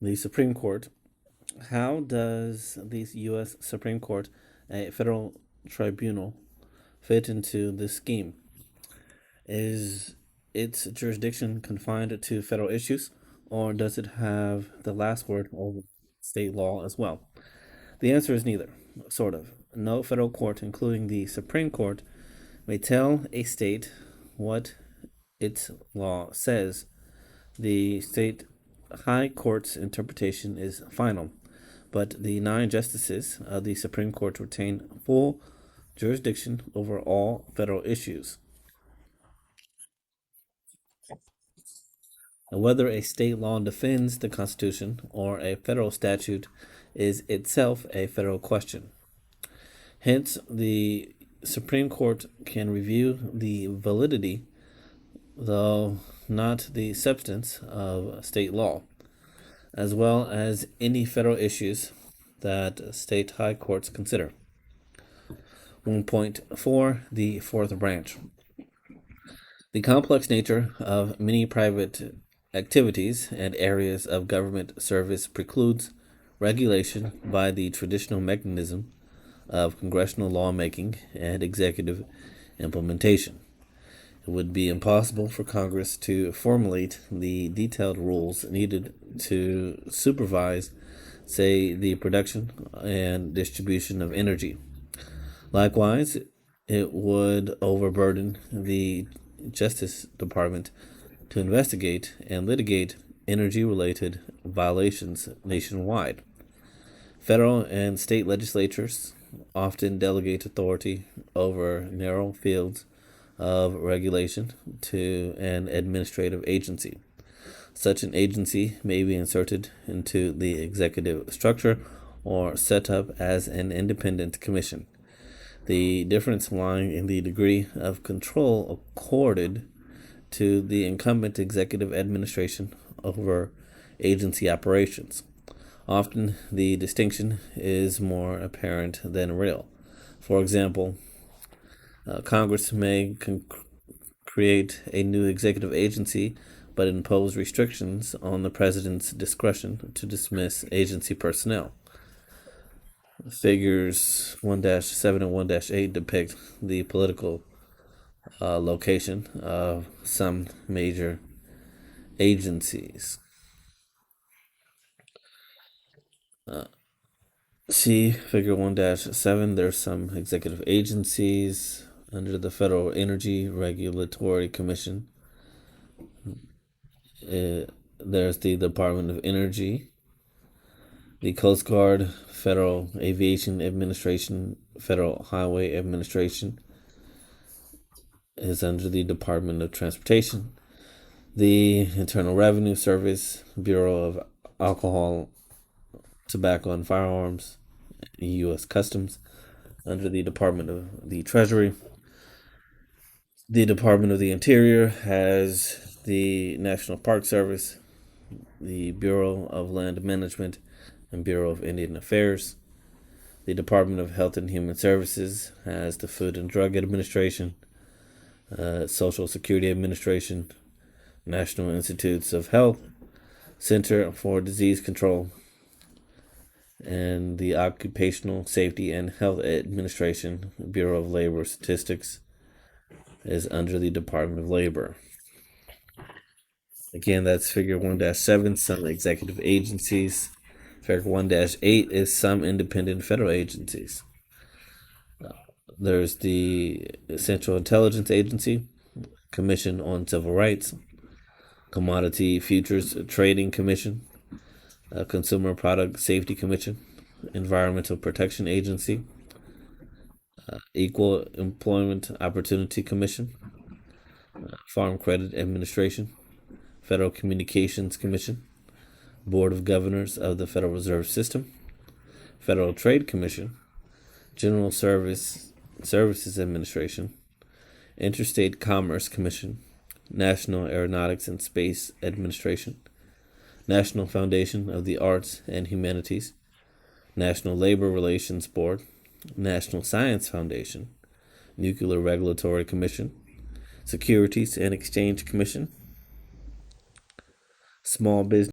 The Supreme Court. How does the U.S. Supreme Court, a federal tribunal, fit into this scheme? Is its jurisdiction confined to federal issues, or does it have the last word over state law as well? The answer is neither, sort of. No federal court, including the Supreme Court, may tell a state what its law says. The state high court's interpretation is final, but the 9 justices of the Supreme Court retain full jurisdiction over all federal issues. Whether a state law defends the Constitution or a federal statute is itself a federal question. Hence, the Supreme Court can review the validity, though not the substance, of state law, as well as any federal issues that state high courts consider. 1.4 The fourth branch. The complex nature of many private activities and areas of government service precludes regulation by the traditional mechanism of congressional lawmaking and executive implementation. It would be impossible for Congress to formulate the detailed rules needed to supervise, say, the production and distribution of energy. Likewise, it would overburden the Justice Department to investigate and litigate energy related violations nationwide. Federal and state legislatures often delegate authority over narrow fields of regulation to an administrative agency. Such an agency may be inserted into the executive structure or set up as an independent commission. The difference lying in the degree of control accorded to the incumbent executive administration over agency operations. Often the distinction is more apparent than real. For example, Congress may create a new executive agency but impose restrictions on the president's discretion to dismiss agency personnel. Figures 1-7 and 1-8 depict the political location of some major agencies. See figure 1-7. There's some executive agencies under the Federal Energy Regulatory Commission. There's the Department of Energy, the Coast Guard, Federal Aviation Administration, Federal Highway Administration is under the Department of Transportation. The Internal Revenue Service, Bureau of Alcohol, Tobacco, and Firearms, U.S. Customs, under the Department of the Treasury. The Department of the Interior has the National Park Service, the Bureau of Land Management, and Bureau of Indian Affairs. The Department of Health and Human Services has the Food and Drug Administration, Social Security Administration, National Institutes of Health, Center for Disease Control, and the Occupational Safety and Health Administration, Bureau of Labor Statistics, is under the Department of Labor. Again, that's figure 1-7, some executive agencies. Figure 1-8 is some independent federal agencies. There's the Central Intelligence Agency, Commission on Civil Rights, Commodity Futures Trading Commission, Consumer Product Safety Commission, Environmental Protection Agency, Equal Employment Opportunity Commission, Farm Credit Administration, Federal Communications Commission, Board of Governors of the Federal Reserve System, Federal Trade Commission, General Services Administration, Interstate Commerce Commission, National Aeronautics and Space Administration, National Foundation of the Arts and Humanities, National Labor Relations Board, National Science Foundation, Nuclear Regulatory Commission, Securities and Exchange Commission, Small Business